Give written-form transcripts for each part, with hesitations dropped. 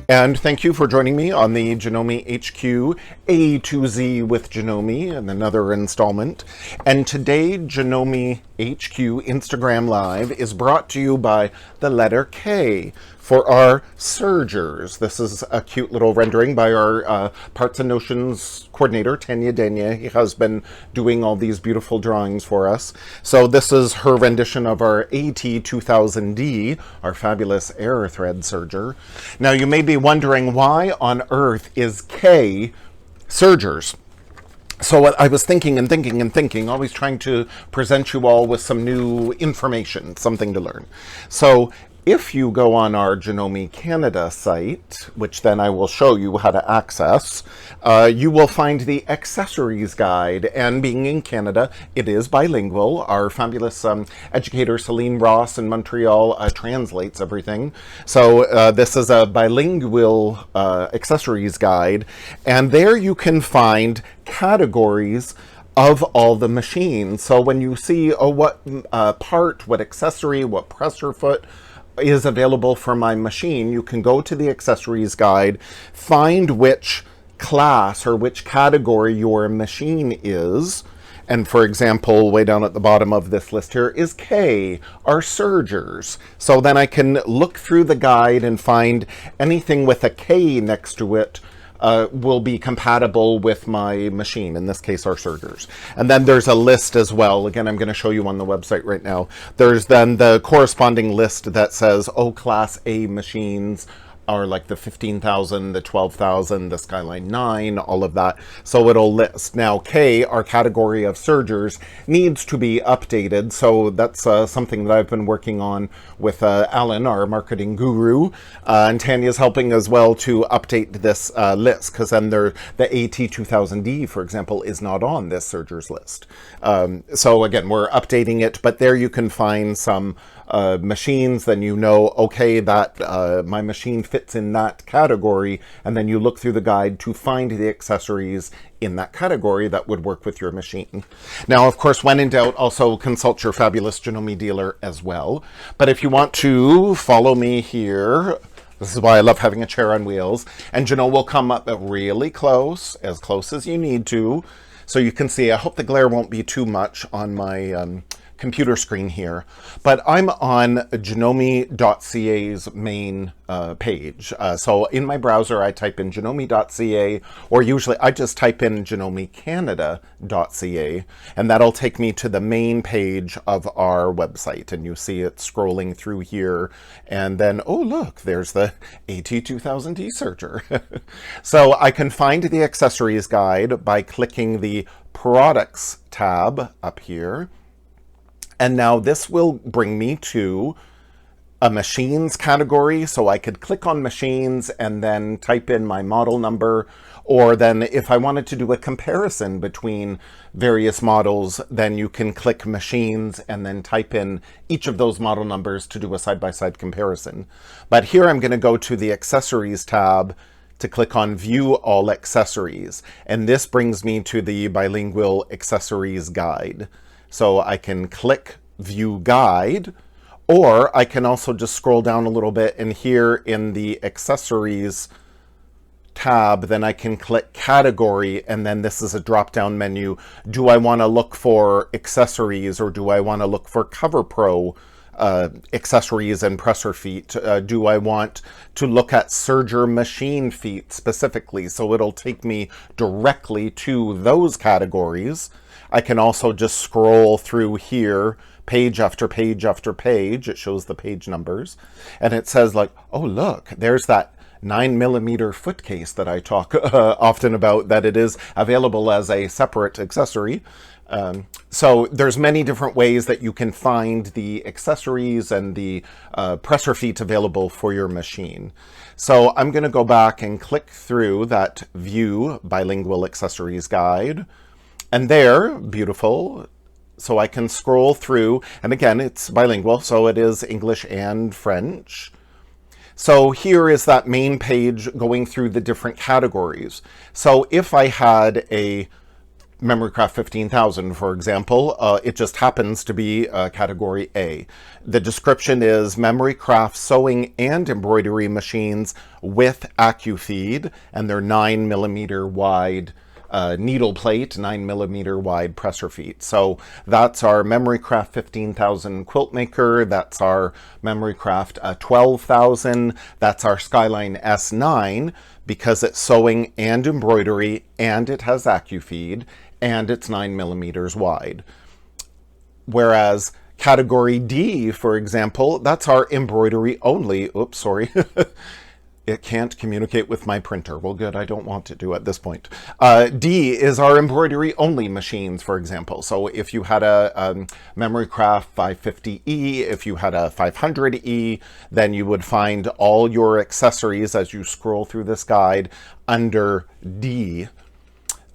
And thank you for joining me on the Janome HQ A to Z with Janome and another installment. And today, Janome HQ Instagram Live is brought to you by the letter K for our sergers. This is a cute little rendering by our Parts and Notions coordinator, Tanya Denya. He has been doing all these beautiful drawings for us. So this is her rendition of our AT2000D, our fabulous air thread serger. Now you may be wondering, why on earth is K sergers? So I was thinking, always trying to present you all with some new information, something to learn. So if you go on our Janome Canada site, which then I will show you how to access, you will find the accessories guide. And being in Canada, it is bilingual. Our fabulous educator, Celine Ross in Montreal, translates everything. So this is a bilingual accessories guide. And there you can find categories of all the machines. So when you see, what part, what accessory, what presser foot is available for my machine, you can go to the accessories guide, find which class or which category your machine is. And for example, way down at the bottom of this list here is K, our sergers. So then I can look through the guide and find anything with a K next to it will be compatible with my machine, in this case our sergers. And then there's a list as well. Again, I'm going to show you on the website right now. There's then the corresponding list that says, Class A machines are like the 15,000, the 12,000, the Skyline 9, all of that. So it'll list. Now K, our category of sergers, needs to be updated. So that's something that I've been working on with Alan, our marketing guru. And Tanya's helping as well to update this list, because then the AT2000D, for example, is not on this sergers list. So again, we're updating it, but there you can find some machines, then you know, okay, that my machine fits in that category, and then you look through the guide to find the accessories in that category that would work with your machine. Now, of course, when in doubt, also consult your fabulous Janome dealer as well. But if you want to follow me here, this is why I love having a chair on wheels, and Janome will come up really close as you need to, so you can see. I hope the glare won't be too much on my computer screen here, but I'm on Janome.ca's main page. So in my browser, I type in Janome.ca, or usually I just type in JanomeCanada.ca, and that'll take me to the main page of our website. And you see it scrolling through here, and then, oh look, there's the AT2000D serger. So I can find the accessories guide by clicking the Products tab up here. And now this will bring me to a machines category. So I could click on machines and then type in my model number. Or then if I wanted to do a comparison between various models, then you can click machines and then type in each of those model numbers to do a side-by-side comparison. But here I'm going to go to the accessories tab to click on View All Accessories. And this brings me to the bilingual accessories guide. So I can click View Guide, or I can also just scroll down a little bit, and here in the Accessories tab, then I can click Category, and then this is a drop-down menu. Do I want to look for accessories, or do I want to look for Cover Pro accessories and presser feet? Do I want to look at serger machine feet specifically? So it'll take me directly to those categories. I can also just scroll through here, page after page after page. It shows the page numbers. And it says like, oh, look, there's that 9mm foot case that I talk often about, that it is available as a separate accessory. So there's many different ways that you can find the accessories and the presser feet available for your machine. So I'm going to go back and click through that View Bilingual Accessories Guide. And there, beautiful. So I can scroll through, and again, it's bilingual, so it is English and French. So here is that main page going through the different categories. So if I had a Memory Craft 15,000, for example, it just happens to be category A. The description is Memory Craft sewing and embroidery machines with AccuFeed, and they're 9mm wide needle plate, 9mm wide presser feet. So that's our Memory Craft 15,000 quilt maker. That's our Memory Craft 12,000. That's our Skyline S9 because it's sewing and embroidery and it has AccuFeed and it's 9mm wide. Whereas category D, for example, that's our embroidery only. Oops, sorry. It can't communicate with my printer. Well, good, I don't want it to at this point. D is our embroidery only machines, for example. So if you had a Memory Craft 550E, if you had a 500E, then you would find all your accessories as you scroll through this guide under D.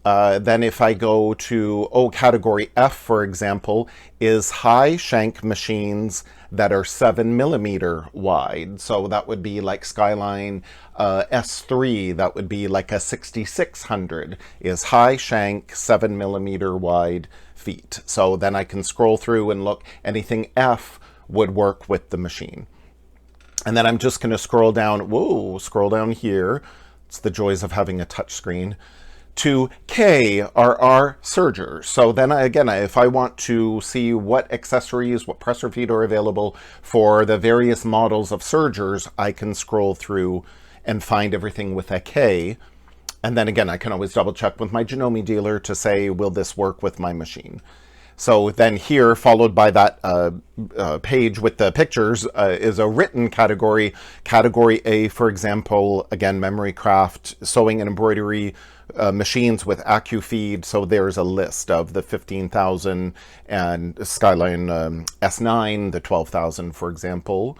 Then if I go to, category F, for example, is high shank machines that are 7mm wide. So that would be like Skyline S3, that would be like a 6600, is high shank 7mm wide feet. So then I can scroll through and look, anything F would work with the machine. And then I'm just going to scroll down, scroll down here. It's the joys of having a touch screen. To K are our sergers. So then again, if I want to see what accessories, what presser feet are available for the various models of sergers, I can scroll through and find everything with a K. And then again, I can always double check with my Janome dealer to say, will this work with my machine? So then here, followed by that page with the pictures, is a written category. Category A, for example, again, Memory Craft, sewing and embroidery machines with AccuFeed. So there's a list of the 15,000 and Skyline S9, the 12,000, for example.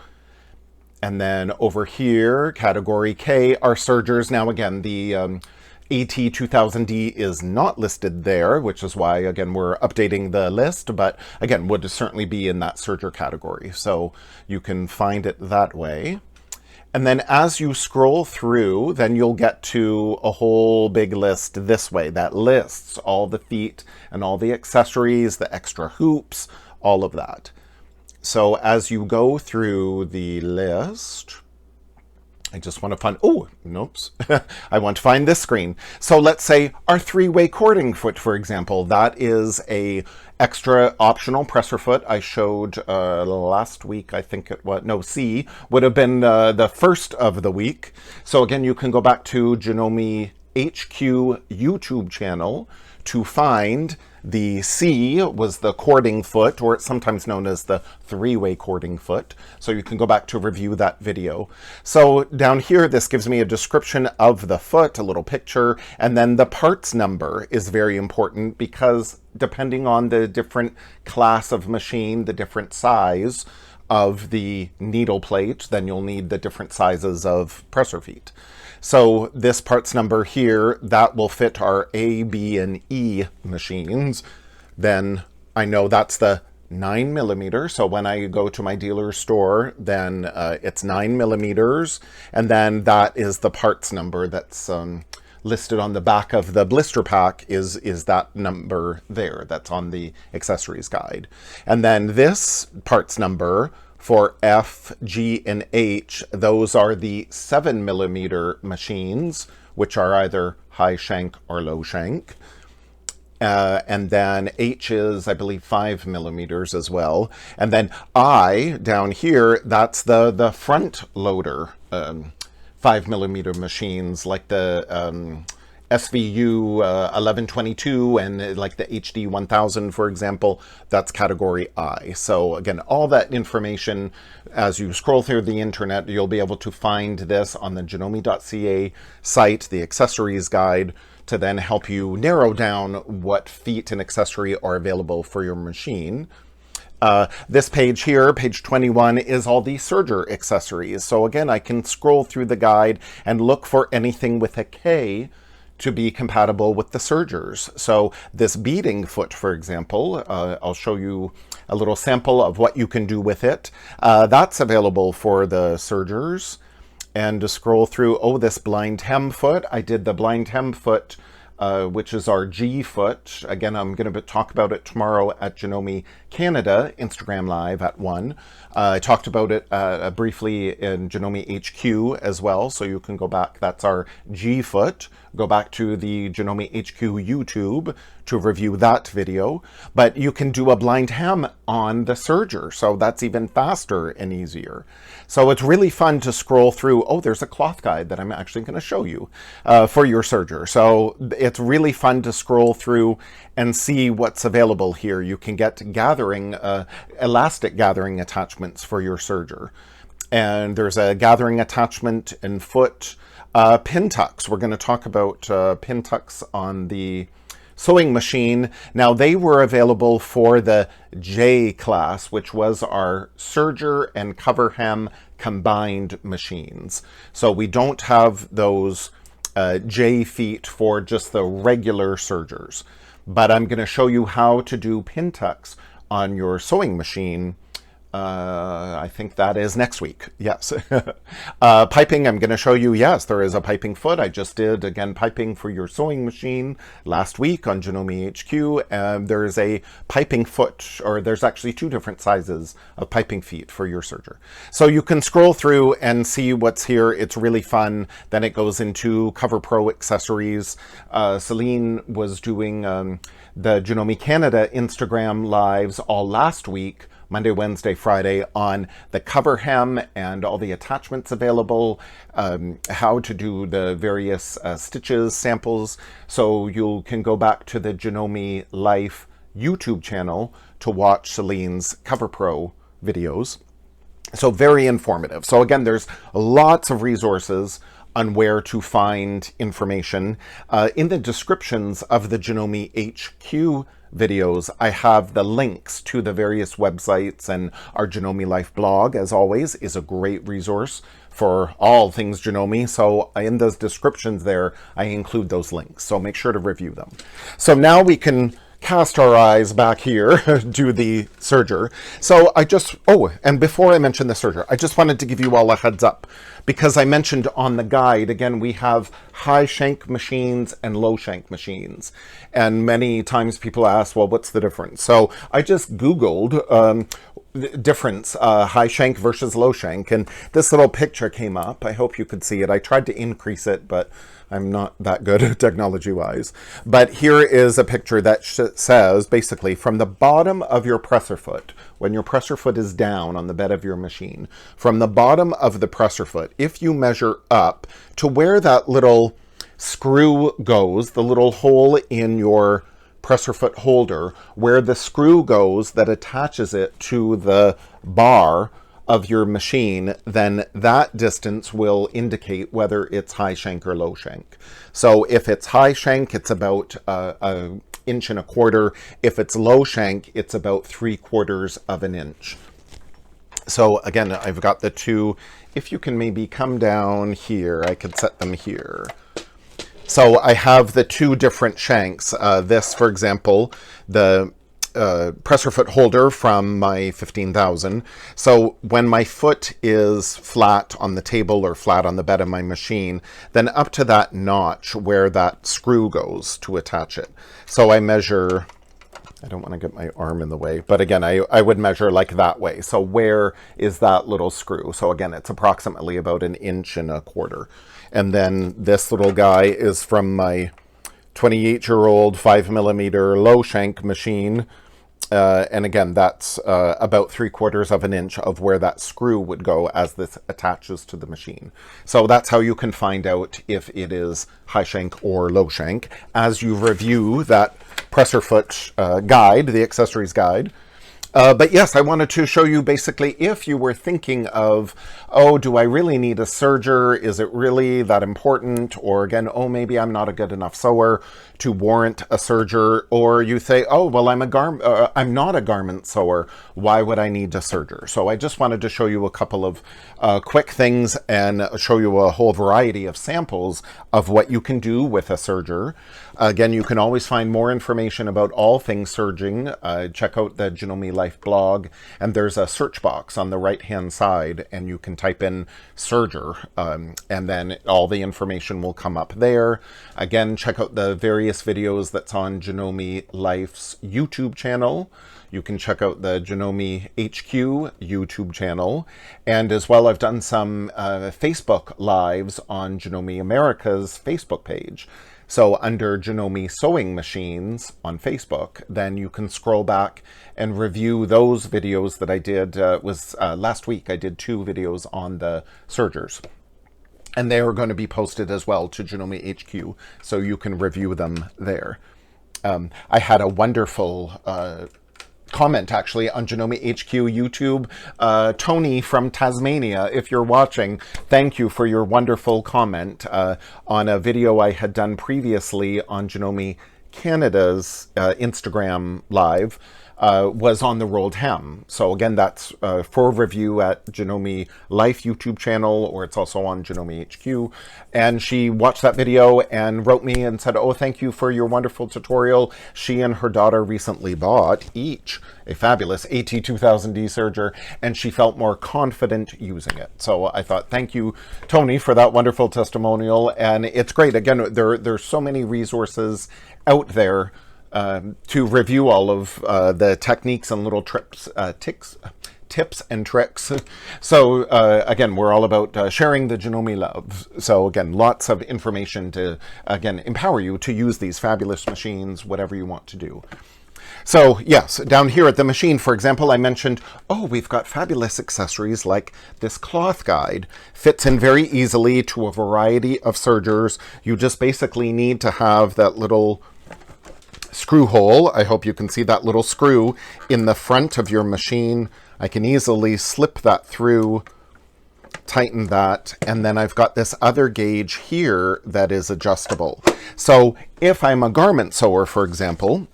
And then over here, category K are sergers. Now again, the AT2000D is not listed there, which is why, again, we're updating the list, but again, would certainly be in that serger category. So you can find it that way. And then as you scroll through, then you'll get to a whole big list this way that lists all the feet and all the accessories, the extra hoops, all of that. So as you go through the list, I just want to find, I want to find this screen. So let's say our 3-way cording foot, for example, that is a extra optional presser foot I showed last week. I think it was, no, C would have been the first of the week. So again, you can go back to Janome HQ YouTube channel to find the C was the cording foot, or it's sometimes known as the 3-way cording foot. So you can go back to review that video. So down here, this gives me a description of the foot, a little picture, and then the parts number is very important because depending on the different class of machine, the different size of the needle plate, then you'll need the different sizes of presser feet. So this parts number here, that will fit our A, B, and E machines. Then I know that's the 9mm. So when I go to my dealer's store, then it's 9mm. And then that is the parts number that's listed on the back of the blister pack is that number there. That's on the accessories guide. And then this parts number for F, G, and H, those are the 7mm machines, which are either high shank or low shank. And then H is, I believe, 5mm as well. And then I, down here, that's the front loader 5mm machines, like the SVU 1122 and like the HD 1000, for example. That's category I. So again, all that information, as you scroll through the internet, you'll be able to find this on the janome.ca site, the accessories guide, to then help you narrow down what feet and accessory are available for your machine. This page here, page 21, is all the serger accessories. So again, I can scroll through the guide and look for anything with a K to be compatible with the sergers. So this beading foot, for example, I'll show you a little sample of what you can do with it. That's available for the sergers. And to scroll through, this blind hem foot, I did the blind hem foot which is our G foot. Again, I'm going to talk about it tomorrow at Janome Canada Instagram Live at 1. I talked about it briefly in Janome HQ as well, so you can go back. That's our G foot. Go back to the Janome HQ YouTube to review that video. But you can do a blind hem on the serger, so that's even faster and easier. So it's really fun to scroll through. Oh, there's a cloth guide that I'm actually going to show you for your serger. So it's really fun to scroll through and see what's available here. You can get gathering, elastic gathering attachments for your serger. And there's a gathering attachment in foot. Pin tucks. We're going to talk about pin tucks on the sewing machine. Now, they were available for the J class, which was our serger and cover hem combined machines. So we don't have those J feet for just the regular sergers. But I'm going to show you how to do pin tucks on your sewing machine. I think that is next week. Yes. Piping, I'm going to show you, yes, there is a piping foot. I just did, again, piping for your sewing machine last week on Janome HQ. There's a piping foot, or there's actually 2 different sizes of piping feet for your serger. So you can scroll through and see what's here. It's really fun. Then it goes into Cover Pro accessories. Celine was doing the Janome Canada Instagram lives all last week, Monday, Wednesday, Friday, on the cover hem and all the attachments available, how to do the various stitches, samples. So you can go back to the Janome Life YouTube channel to watch Celine's Cover Pro videos. So very informative. So again, there's lots of resources on where to find information. In the descriptions of the Janome HQ videos, I have the links to the various websites, and our Janome Life blog, as always, is a great resource for all things Janome. So in those descriptions there, I include those links. So make sure to review them. So now we can cast our eyes back here to the serger. So and before I mention the serger, I just wanted to give you all a heads up, because I mentioned on the guide, again, we have high shank machines and low shank machines. And many times people ask, well, what's the difference? So I just Googled difference, high shank versus low shank, and this little picture came up. I hope you could see it. I tried to increase it, but I'm not that good technology-wise. But here is a picture that says, basically, from the bottom of your presser foot, when your presser foot is down on the bed of your machine, from the bottom of the presser foot, if you measure up to where that little screw goes, the little hole in your presser foot holder, where the screw goes that attaches it to the bar of your machine, then that distance will indicate whether it's high shank or low shank. So if it's high shank, it's about an inch and a quarter. If it's low shank, it's about 3/4 of an inch. So again, I've got the 2. If you can maybe come down here, I could set them here. So I have the 2 different shanks. This, for example, the presser foot holder from my 15,000. So when my foot is flat on the table or flat on the bed of my machine, then up to that notch where that screw goes to attach it. So I measure, I don't want to get my arm in the way, but again, I would measure like that way. So where is that little screw? So again, it's approximately about 1 1/4 inches. And then this little guy is from my 28-year-old 5mm low shank machine. And again, that's about 3/4 of an inch of where that screw would go as this attaches to the machine. So that's how you can find out if it is high shank or low shank as you review that presser foot guide, the accessories guide. But yes, I wanted to show you basically if you were thinking of, oh, do I really need a serger? Is it really that important? Or again, oh, maybe I'm not a good enough sewer to warrant a serger. Or you say, oh, well, I'm not a garment sewer. Why would I need a serger? So I just wanted to show you a couple of quick things and show you a whole variety of samples of what you can do with a serger. Again, you can always find more information about all things serging. Check out the Janome Life Life blog, and there's a search box on the right-hand side, and you can type in serger, and then all the information will come up there. Again, check out the various videos that's on Janome Life's YouTube channel. You can check out the Janome HQ YouTube channel. And as well, I've done some Facebook Lives on Janome America's Facebook page. So under Janome Sewing Machines on Facebook, then you can scroll back and review those videos that I did. Last week, I did 2 videos on the sergers. And they are going to be posted as well to Janome HQ, so you can review them there. I had a wonderful comment actually on Janome HQ YouTube. Tony from Tasmania, if you're watching, thank you for your wonderful comment on a video I had done previously on Janome Canada's Instagram live. Was on the rolled hem. So again, that's for review at Janome Life YouTube channel, or it's also on Janome HQ. And she watched that video and wrote me and said, oh, thank you for your wonderful tutorial. She and her daughter recently bought each a fabulous AT2000D serger, and she felt more confident using it. So I thought, thank you, Tony, for that wonderful testimonial. And it's great. Again, there's so many resources out there to review all of the techniques and little tips and tricks. So again, we're all about sharing the Janome love. So again, lots of information to, again, empower you to use these fabulous machines, whatever you want to do. So yes, down here at the machine, for example, I mentioned, oh, we've got fabulous accessories like this cloth guide. Fits in very easily to a variety of sergers. You just basically need to have that little screw hole. I hope you can see that little screw in the front of your machine. I can easily slip that through, tighten that, and then I've got this other gauge here that is adjustable. So if I'm a garment sewer, for example,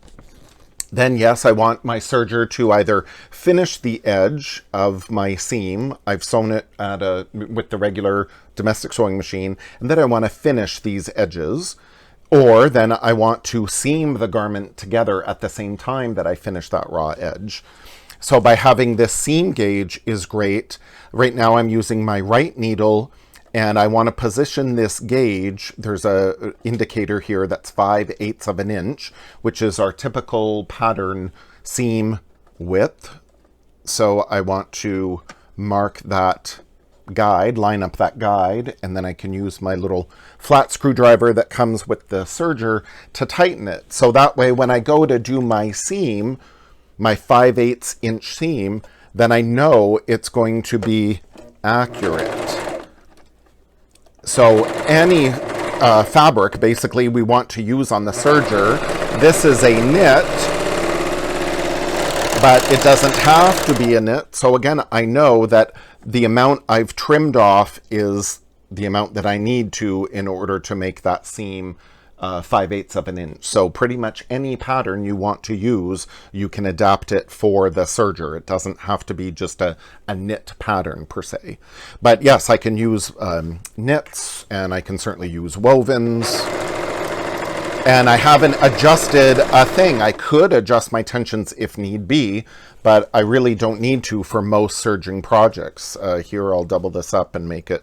then yes, I want my serger to either finish the edge of my seam. I've sewn it with the regular domestic sewing machine, and then I want to finish these edges. Or then I want to seam the garment together at the same time that I finish that raw edge. So by having this seam gauge is great. Right now I'm using my right needle, and I want to position this gauge. There's a indicator here that's 5/8 of an inch, which is our typical pattern seam width. So I want to mark that guide, line up that guide, and then I can use my little flat screwdriver that comes with the serger to tighten it. So that way when I go to do my seam, my 5/8 inch seam, then I know it's going to be accurate. So any fabric basically we want to use on the serger, this is a knit, but it doesn't have to be a knit. So again, I know that the amount I've trimmed off is the amount that I need to in order to make that seam 5/8 of an inch. So pretty much any pattern you want to use, you can adapt it for the serger. It doesn't have to be just a knit pattern per se. But yes, I can use knits, and I can certainly use wovens. And I haven't adjusted a thing. I could adjust my tensions if need be, but I really don't need to for most serging projects. Here I'll double this up and make it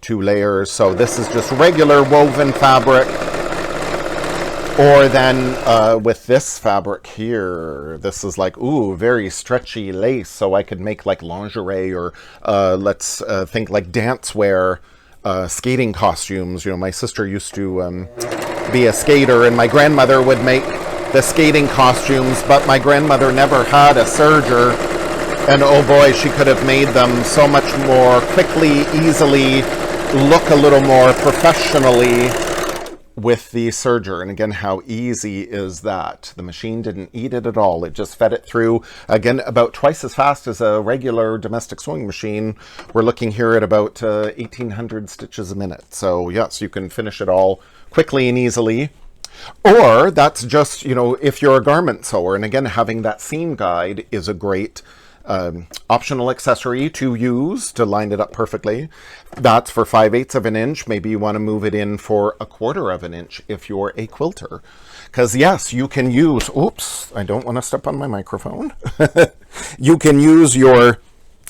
2 layers. So this is just regular woven fabric. Or then with this fabric here, this is like, ooh, very stretchy lace. So I could make like lingerie, or let's think like dance wear, skating costumes. You know, my sister used to be a skater, and my grandmother would make the skating costumes, but my grandmother never had a serger, and oh boy, she could have made them so much more quickly, easily, look a little more professionally with the serger. And again, how easy is that? The machine didn't eat it at all. It just fed it through, again, about twice as fast as a regular domestic sewing machine. We're looking here at about 1,800 stitches a minute. So yes, you can finish it all quickly and easily. Or that's just, you know, if you're a garment sewer, and again, having that seam guide is a great optional accessory to use to line it up perfectly. That's for 5/8 of an inch. Maybe you want to move it in for 1/4 of an inch if you're a quilter. Because yes, you can use, oops, I don't want to step on my microphone. You can use your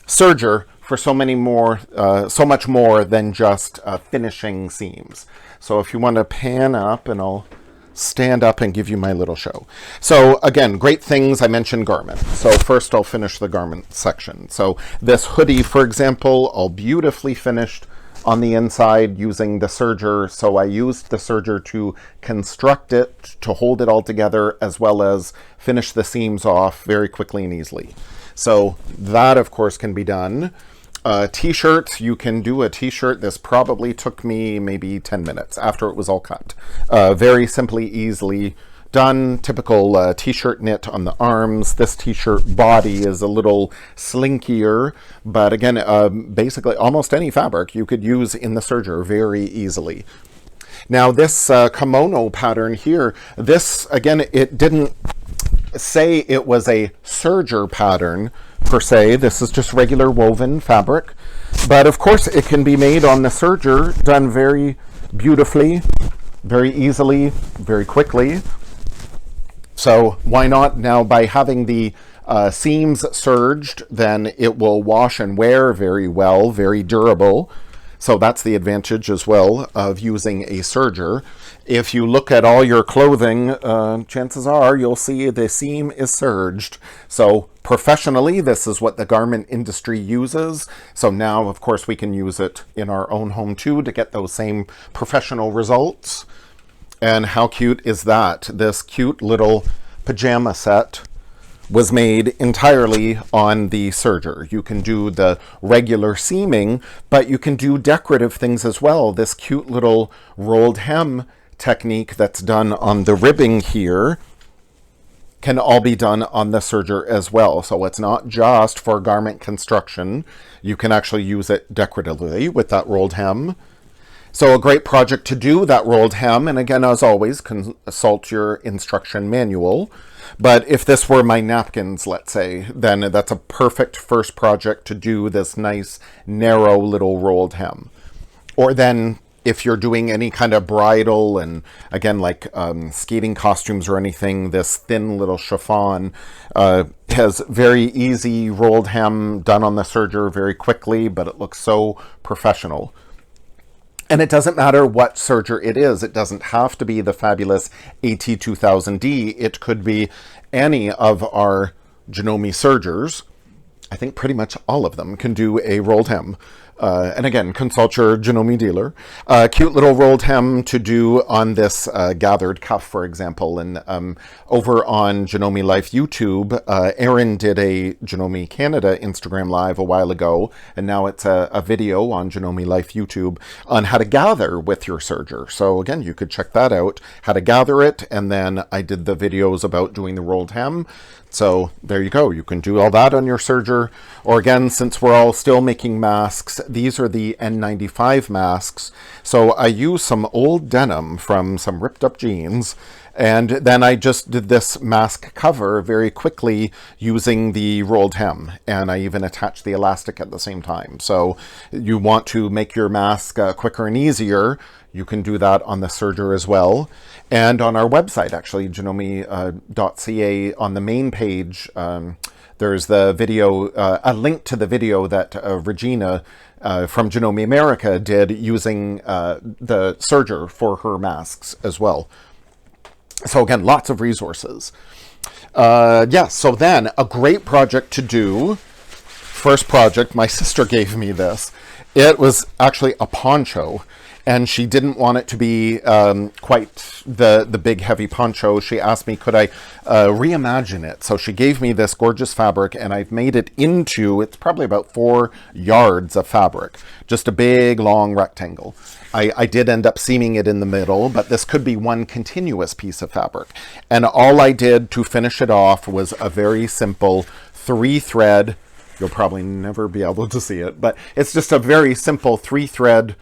serger for so much more than just finishing seams. So if you want to pan up, and I'll stand up and give you my little show. So again, great things. I mentioned garment. So first I'll finish the garment section. So this hoodie, for example, all beautifully finished on the inside using the serger. So I used the serger to construct it, to hold it all together, as well as finish the seams off very quickly and easily. So that, of course, can be done. T-shirts, you can do a t-shirt. This probably took me maybe 10 minutes after it was all cut. Very simply, easily done. Typical t-shirt knit on the arms. This t-shirt body is a little slinkier, but again, basically almost any fabric you could use in the serger very easily. Now this kimono pattern here, this again, it didn't say it was a serger pattern per se. This is just regular woven fabric, but of course it can be made on the serger, done very beautifully, very easily, very quickly. So why not? Now by having the seams serged, then it will wash and wear very well, very durable. So that's the advantage as well of using a serger. If you look at all your clothing, chances are you'll see the seam is serged. So professionally, this is what the garment industry uses. So now, of course, we can use it in our own home too to get those same professional results. And how cute is that? This cute little pajama set was made entirely on the serger. You can do the regular seaming, but you can do decorative things as well. This cute little rolled hem technique that's done on the ribbing here can all be done on the serger as well. So it's not just for garment construction. You can actually use it decoratively with that rolled hem. So a great project to do that rolled hem, and again, as always, consult your instruction manual. But if this were my napkins, let's say, then that's a perfect first project to do this nice narrow little rolled hem. Or then if you're doing any kind of bridal and again, like skating costumes or anything, this thin little chiffon has very easy rolled hem done on the serger very quickly, but it looks so professional. And it doesn't matter what serger it is. It doesn't have to be the fabulous AT2000D. It could be any of our Janome sergers. I think pretty much all of them can do a rolled hem. And again, consult your Janome dealer. Cute little rolled hem to do on this gathered cuff, for example. And over on Janome Life YouTube, Erin did a Janome Canada Instagram Live a while ago, and now it's a video on Janome Life YouTube on how to gather with your serger. So again, you could check that out, how to gather it, and then I did the videos about doing the rolled hem. So there you go. You can do all that on your serger. Or again, since we're all still making masks, these are the N95 masks. So I used some old denim from some ripped up jeans, and then I just did this mask cover very quickly using the rolled hem. And I even attached the elastic at the same time. So you want to make your mask quicker and easier, you can do that on the serger as well. And on our website, actually, janome.ca, on the main page, there's the video, a link to the video that Regina from Janome America did using the serger for her masks as well. So again, lots of resources. Yeah, so then a great project to do. First project, my sister gave me this. It was actually a poncho. And she didn't want it to be quite the big heavy poncho. She asked me, could I reimagine it? So she gave me this gorgeous fabric, and I've made it into, it's probably about 4 yards of fabric. Just a big, long rectangle. I did end up seaming it in the middle, but this could be one continuous piece of fabric. And all I did to finish it off was a very simple 3-thread, you'll probably never be able to see it, but it's just a very simple 3-thread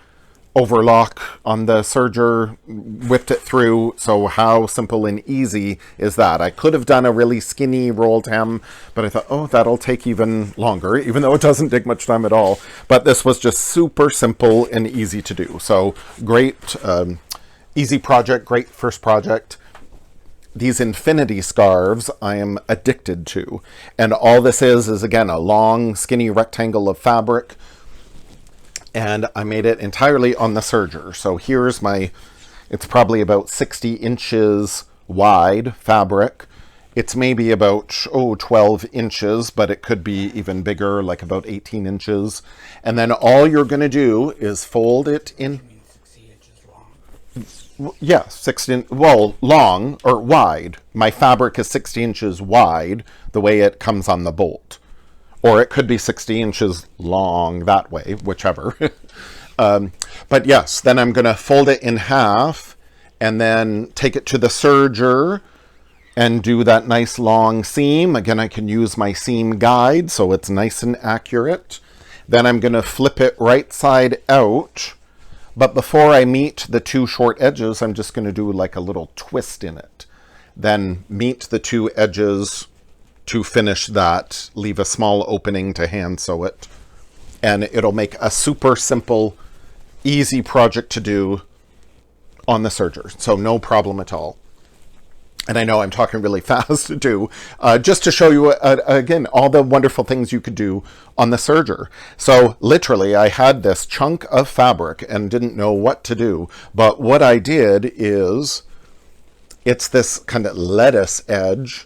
overlock on the serger, whipped it through. So how simple and easy is that? I could have done a really skinny rolled hem, but I thought, oh, that'll take even longer, even though it doesn't take much time at all. But this was just super simple and easy to do. So great, easy project, great first project. These infinity scarves I am addicted to. And all this is again, a long, skinny rectangle of fabric. And I made it entirely on the serger. So here's my, it's probably about 60 inches wide fabric. It's maybe about, 12 inches, but it could be even bigger, like about 18 inches. And then all you're going to do is fold it in. 60 inches long? Yeah, 60, well, long or wide. My fabric is 60 inches wide, the way it comes on the bolt. Or it could be 60 inches long that way, whichever. But yes, then I'm going to fold it in half and then take it to the serger and do that nice long seam. Again, I can use my seam guide so it's nice and accurate. Then I'm going to flip it right side out. But before I meet the two short edges, I'm just going to do like a little twist in it. Then meet the two edges to finish that, leave a small opening to hand sew it, and it'll make a super simple, easy project to do on the serger. So no problem at all. And I know I'm talking really fast too, just to show you again all the wonderful things you could do on the serger. So literally I had this chunk of fabric and didn't know what to do, but what I did is, it's this kind of lettuce edge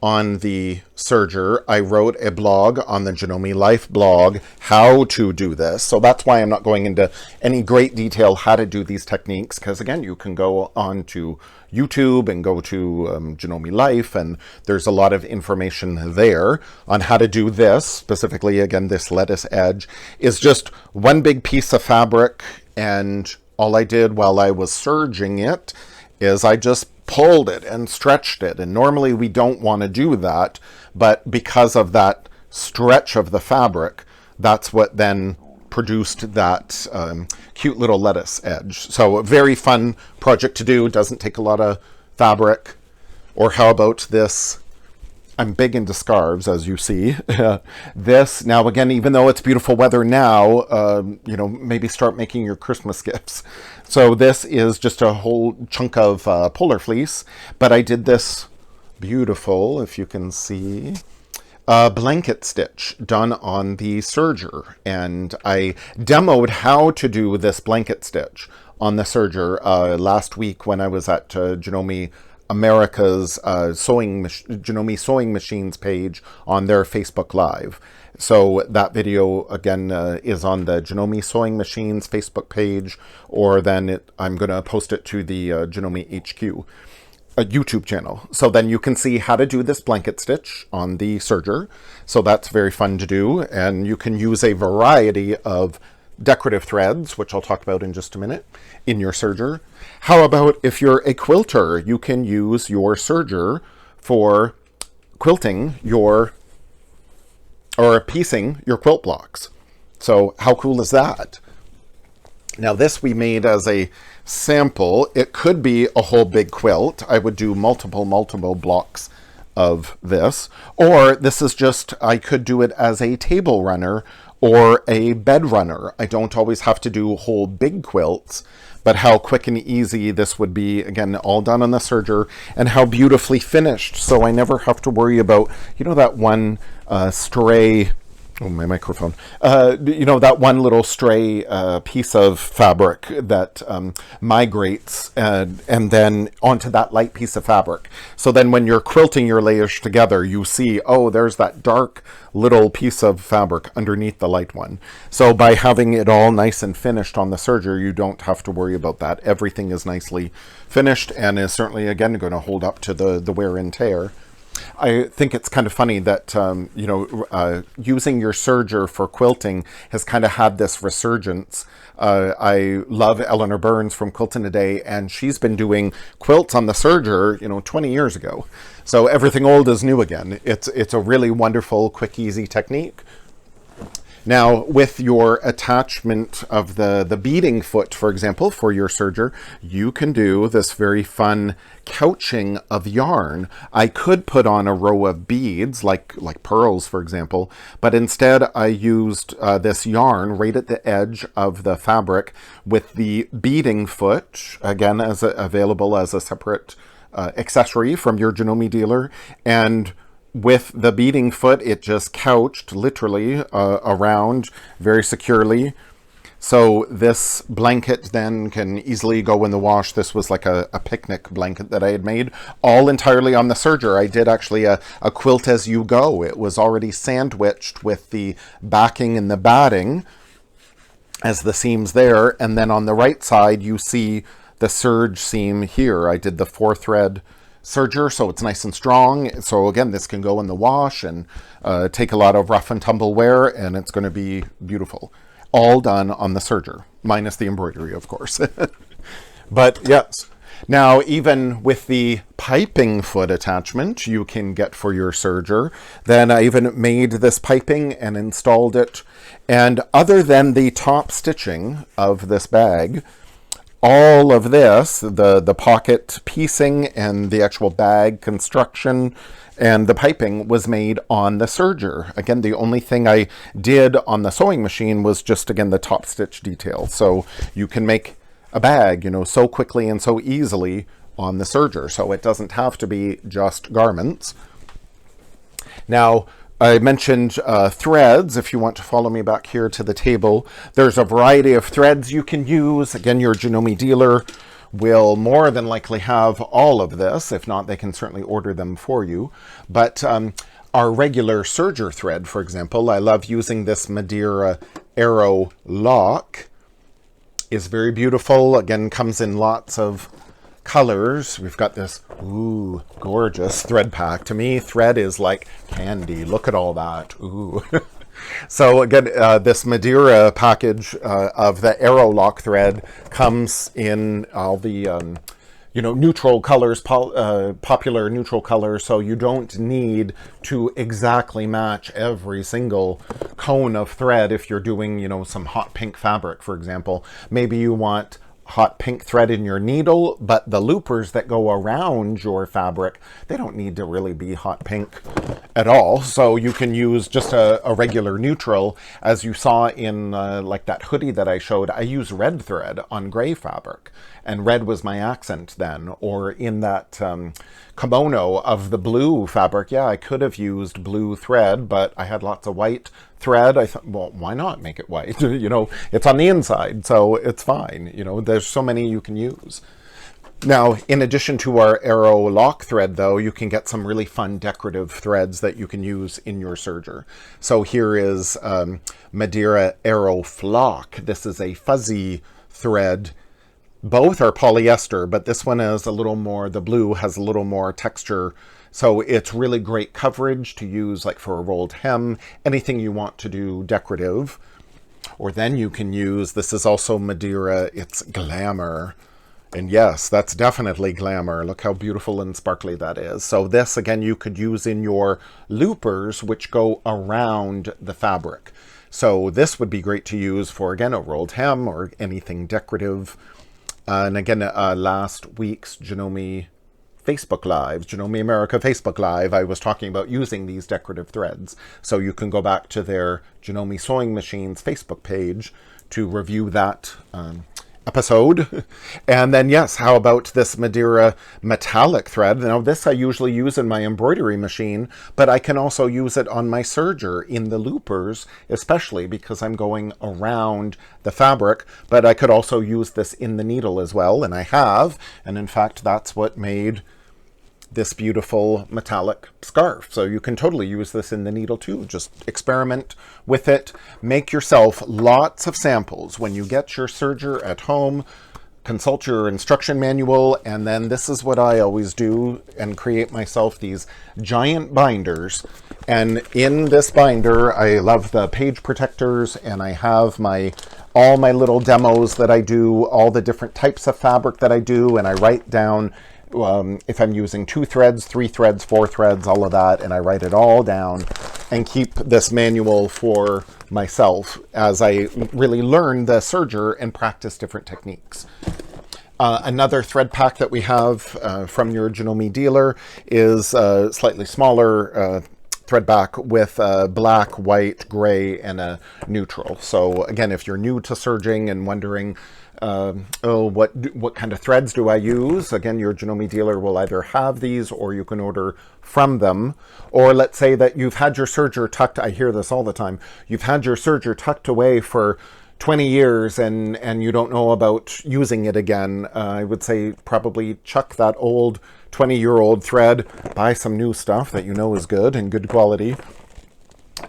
on the serger. I wrote a blog on the Janome Life blog how to do this. So that's why I'm not going into any great detail how to do these techniques, because again, you can go on to YouTube and go to Janome Life, and there's a lot of information there on how to do this. Specifically, again, this lettuce edge is just one big piece of fabric, and all I did while I was serging it is I just pulled it and stretched it. And normally we don't want to do that, but because of that stretch of the fabric, that's what then produced that cute little lettuce edge. So a very fun project to do. Doesn't take a lot of fabric. Or how about this? I'm big into scarves, as you see. This, now again, even though it's beautiful weather now, maybe start making your Christmas gifts. So this is just a whole chunk of polar fleece, but I did this beautiful, if you can see, blanket stitch done on the serger. And I demoed how to do this blanket stitch on the serger last week when I was at Janome America's Janome Sewing Machines page on their Facebook Live. So that video, again, is on the Janome Sewing Machines Facebook page, or then I'm going to post it to the Janome HQ YouTube channel. So then you can see how to do this blanket stitch on the serger. So that's very fun to do, and you can use a variety of decorative threads, which I'll talk about in just a minute, in your serger. How about if you're a quilter, you can use your serger for quilting or piecing your quilt blocks. So how cool is that? Now this we made as a sample. It could be a whole big quilt. I would do multiple blocks of this. Or this is just, I could do it as a table runner or a bed runner. I don't always have to do whole big quilts, but how quick and easy this would be, again, all done on the serger, and how beautifully finished. So I never have to worry about, that one stray, oh, my microphone, that one little stray piece of fabric that migrates and then onto that light piece of fabric. So then when you're quilting your layers together, you see, oh, there's that dark little piece of fabric underneath the light one. So by having it all nice and finished on the serger, you don't have to worry about that. Everything is nicely finished and is certainly, again, going to hold up to the wear and tear. I think it's kind of funny that, using your serger for quilting has kind of had this resurgence. I love Eleanor Burns from Quilting Today, and she's been doing quilts on the serger, 20 years ago. So everything old is new again. It's a really wonderful, quick, easy technique. Now, with your attachment of the beading foot, for example, for your serger, you can do this very fun couching of yarn. I could put on a row of beads, like pearls, for example, but instead I used this yarn right at the edge of the fabric with the beading foot, again, available as a separate accessory from your Janome dealer, and with the beading foot, it just couched literally around very securely. So this blanket then can easily go in the wash. This was like a picnic blanket that I had made, all entirely on the serger. I did actually a quilt as you go. It was already sandwiched with the backing and the batting as the seams there. And then on the right side, you see the serge seam here. I did the 4-thread serger, so it's nice and strong. So again, this can go in the wash and take a lot of rough and tumble wear, and it's going to be beautiful. All done on the serger, minus the embroidery, of course. But yes, now even with the piping foot attachment you can get for your serger, then I even made this piping and installed it. And other than the top stitching of this bag, all of this, the pocket piecing and the actual bag construction and the piping was made on the serger. Again, the only thing I did on the sewing machine was just, again, the top stitch detail. So you can make a bag, you know, so quickly and so easily on the serger. So it doesn't have to be just garments. Now, I mentioned threads. If you want to follow me back here to the table, there's a variety of threads you can use. Again, your Janome dealer will more than likely have all of this. If not, they can certainly order them for you. But our regular serger thread, for example, I love using this Madeira Arrow Lock. Is very beautiful. Again, comes in lots of colors. We've got this, ooh, gorgeous thread pack. To me, thread is like candy. Look at all that. Ooh. So again, this Madeira package of the Arrow Lock thread comes in all the, you know, neutral colors, popular neutral colors. So you don't need to exactly match every single cone of thread if you're doing, you know, some hot pink fabric, for example. Maybe you want hot pink thread in your needle, but the loopers that go around your fabric, they don't need to really be hot pink at all. So you can use just a regular neutral. As you saw in like that hoodie that I showed, I use red thread on gray fabric, and red was my accent then. Or in that kimono of the blue fabric, yeah, I could have used blue thread, but I had lots of white thread. I thought, well, why not make it white? You know, it's on the inside, so it's fine. You know, there's so many you can use. Now, in addition to our Arrow Lock thread, though, you can get some really fun decorative threads that you can use in your serger. So here is Madeira Arrow Flock. This is a fuzzy thread. Both are polyester, but this one is a little more, the blue has a little more texture. So it's really great coverage to use like for a rolled hem, anything you want to do decorative. Or then you can use, this is also Madeira, it's Glamour. And yes, that's definitely glamour. Look how beautiful and sparkly that is. So this, again, you could use in your loopers, which go around the fabric. So this would be great to use for, again, a rolled hem or anything decorative. And again, last week's Janome Facebook Live, Janome America Facebook Live, I was talking about using these decorative threads. So you can go back to their Janome Sewing Machines Facebook page to review that episode. And then, yes, how about this Madeira metallic thread? Now, this I usually use in my embroidery machine, but I can also use it on my serger in the loopers, especially because I'm going around the fabric. But I could also use this in the needle as well, and I have. And in fact, that's what made this beautiful metallic scarf. So you can totally use this in the needle too. Just experiment with it. Make yourself lots of samples. When you get your serger at home, consult your instruction manual, and then this is what I always do and create myself these giant binders. And in this binder, I love the page protectors, and I have all my little demos that I do, all the different types of fabric that I do, and I write down if I'm using 2 threads, 3 threads, 4 threads, all of that, and I write it all down. and keep this manual for myself as I really learn the serger and practice different techniques. Another thread pack that we have from your Janome dealer is a slightly smaller thread back with black, white, gray, and a neutral. So again, if you're new to serging and wondering, what kind of threads do I use? Again, your Janome dealer will either have these or you can order from them. Or let's say that you've had your serger tucked, I hear this all the time, you've had your serger tucked away for 20 years and you don't know about using it again. I would say probably chuck that old 20-year-old thread, buy some new stuff that you know is good and good quality.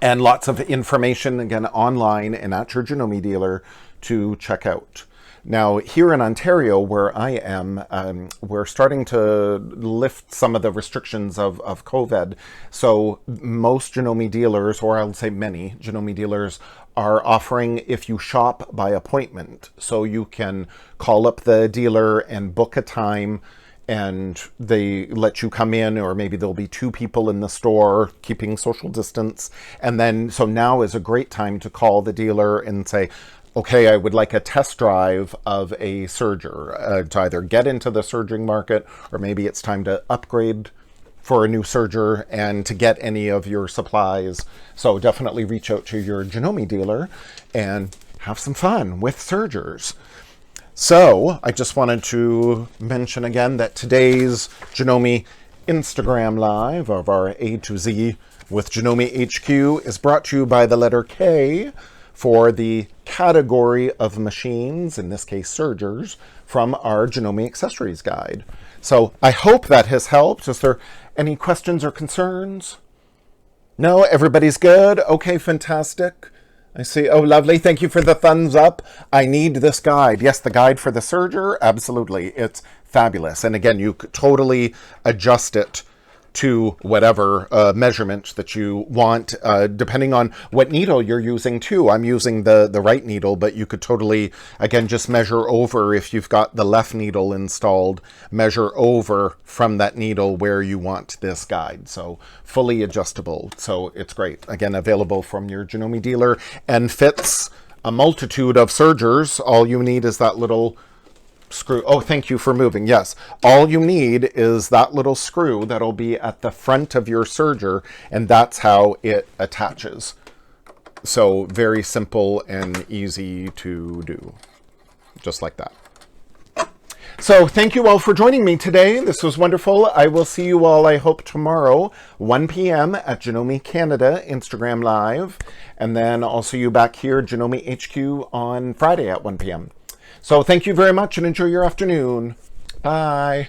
And lots of information, again, online and at your Janome dealer to check out. Now, here in Ontario, where I am, we're starting to lift some of the restrictions of COVID. So most Janome dealers, or I'll say many Janome dealers, are offering if you shop by appointment. So you can call up the dealer and book a time and they let you come in, or maybe there'll be 2 people in the store keeping social distance. And then, so now is a great time to call the dealer and say, okay, I would like a test drive of a serger to either get into the serging market, or maybe it's time to upgrade for a new serger and to get any of your supplies. So definitely reach out to your Janome dealer and have some fun with sergers. So I just wanted to mention again that today's Janome Instagram Live of our A to Z with Janome HQ is brought to you by the letter K for the category of machines, in this case sergers, from our Janome Accessories guide. So I hope that has helped. Is there any questions or concerns? No, everybody's good? Okay, fantastic. I see. Oh, lovely. Thank you for the thumbs up. I need this guide. Yes, the guide for the serger. Absolutely. It's fabulous. And again, you could totally adjust it to whatever measurement that you want, depending on what needle you're using too. I'm using the right needle, but you could totally, again, just measure over. If you've got the left needle installed, measure over from that needle where you want this guide. So fully adjustable. So it's great. Again, available from your Janome dealer and fits a multitude of sergers. All you need is that little screw. Oh, thank you for moving. Yes, all you need is that little screw that'll be at the front of your serger, and that's how it attaches. So very simple and easy to do, just like that. So thank you all for joining me today. This was wonderful. I will see you all, I hope, tomorrow, 1 p.m. at Janome Canada Instagram Live, and then I'll see you back here, Janome HQ, on Friday at 1 p.m. So thank you very much and enjoy your afternoon. Bye.